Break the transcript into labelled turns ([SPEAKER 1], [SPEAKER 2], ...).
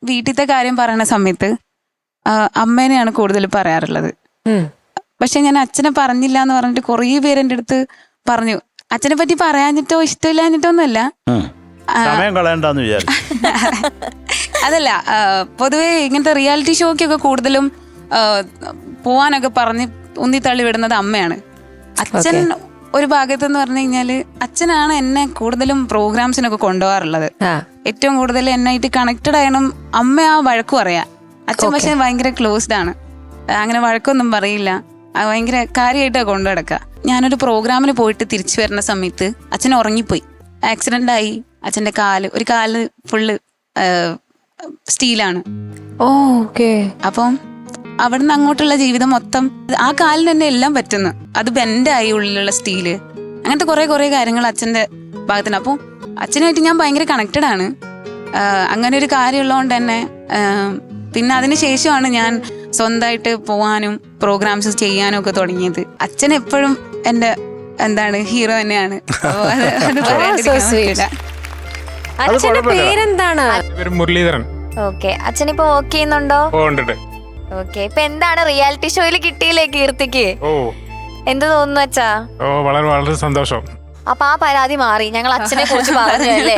[SPEAKER 1] വീട്ടിലത്തെ കാര്യം പറയുന്ന സമയത്ത് അമ്മേനെയാണ് കൂടുതൽ പറയാറുള്ളത്. പക്ഷെ ഞാൻ അച്ഛനെ പറഞ്ഞില്ല എന്ന് പറഞ്ഞിട്ട് കുറേ പേര് എൻ്റെ അടുത്ത് പറഞ്ഞു. അച്ഛനെ പറ്റി പറയാഞ്ഞിട്ടോ ഇഷ്ടമില്ലാഞ്ഞിട്ടോ ഒന്നുമല്ല,
[SPEAKER 2] സമയം കളയണ്ടെന്ന് വിചാരിച്ചു.
[SPEAKER 1] അതല്ല, പൊതുവെ ഇങ്ങനത്തെ റിയാലിറ്റി ഷോക്കൊക്കെ കൂടുതലും പോവാനൊക്കെ പറഞ്ഞ് ഉന്തിത്തള്ളി വിടുന്നത് അമ്മയാണ്. അച്ഛൻ ഒരു ഭാഗത്തെന്ന് പറഞ്ഞു കഴിഞ്ഞാല് അച്ഛനാണ് എന്നെ കൂടുതലും പ്രോഗ്രാംസിനൊക്കെ കൊണ്ടുപോകാറുള്ളത്. ഏറ്റവും കൂടുതൽ എന്നായിട്ട് കണക്റ്റഡ് ആയണം അമ്മ. ആ വഴക്കും അറിയാം. അച്ഛൻ പക്ഷെ ഭയങ്കര ക്ലോസ്ഡ് ആണ്, അങ്ങനെ വഴക്കൊന്നും പറയില്ല, ഭയങ്കര കാര്യമായിട്ടാണ് കൊണ്ടു നടക്കുക. ഞാനൊരു പ്രോഗ്രാമിന് പോയിട്ട് തിരിച്ചു വരുന്ന സമയത്ത് അച്ഛൻ ഉറങ്ങിപ്പോയി. ആക്സിഡന്റ് ആയി. അച്ഛന്റെ ഒരു കാല് ഫുള്ള് സ്റ്റീലാണ്. അപ്പം അവിടുന്ന് അങ്ങോട്ടുള്ള ജീവിതം മൊത്തം ആ കാലിന് തന്നെ എല്ലാം പറ്റുന്നു. അത് ബെൻഡായി, ഉള്ളിലുള്ള സ്റ്റീല്, അങ്ങനത്തെ കുറെ കാര്യങ്ങൾ അച്ഛന്റെ ഭാഗത്തിന്. അപ്പം അച്ഛനായിട്ട് ഞാൻ ഭയങ്കര കണക്റ്റഡ് ആണ്. അങ്ങനെ ഒരു കാര്യമുള്ളതുകൊണ്ട് തന്നെ പിന്നെ അതിന് ശേഷമാണ് ഞാൻ സ്വന്തമായിട്ട് പോവാനും പ്രോഗ്രാംസ് ചെയ്യാനും ഒക്കെ തുടങ്ങിയത്. അച്ഛൻ എപ്പോഴും എന്റെ ഹീറോ തന്നെയാണ്.
[SPEAKER 3] അച്ഛന്റെ പേരെന്താണ്?
[SPEAKER 4] മുരളീധരൻ.
[SPEAKER 5] ഓക്കെ, അച്ഛനിപ്പോ വർക്ക് ചെയ്യുന്നുണ്ടോ? ഓക്കെ, ഇപ്പൊ എന്താണ് റിയാലിറ്റി ഷോയിൽ കിട്ടിയില്ലേ കീർത്തിക്ക്? എന്ത് തോന്നുന്നു അച്ഛാ?
[SPEAKER 4] വളരെ വളരെ സന്തോഷം.
[SPEAKER 5] അപ്പൊ ആ പരാതി മാറി, ഞങ്ങൾ അച്ഛനെ കുറിച്ച് പറഞ്ഞു അല്ലേ?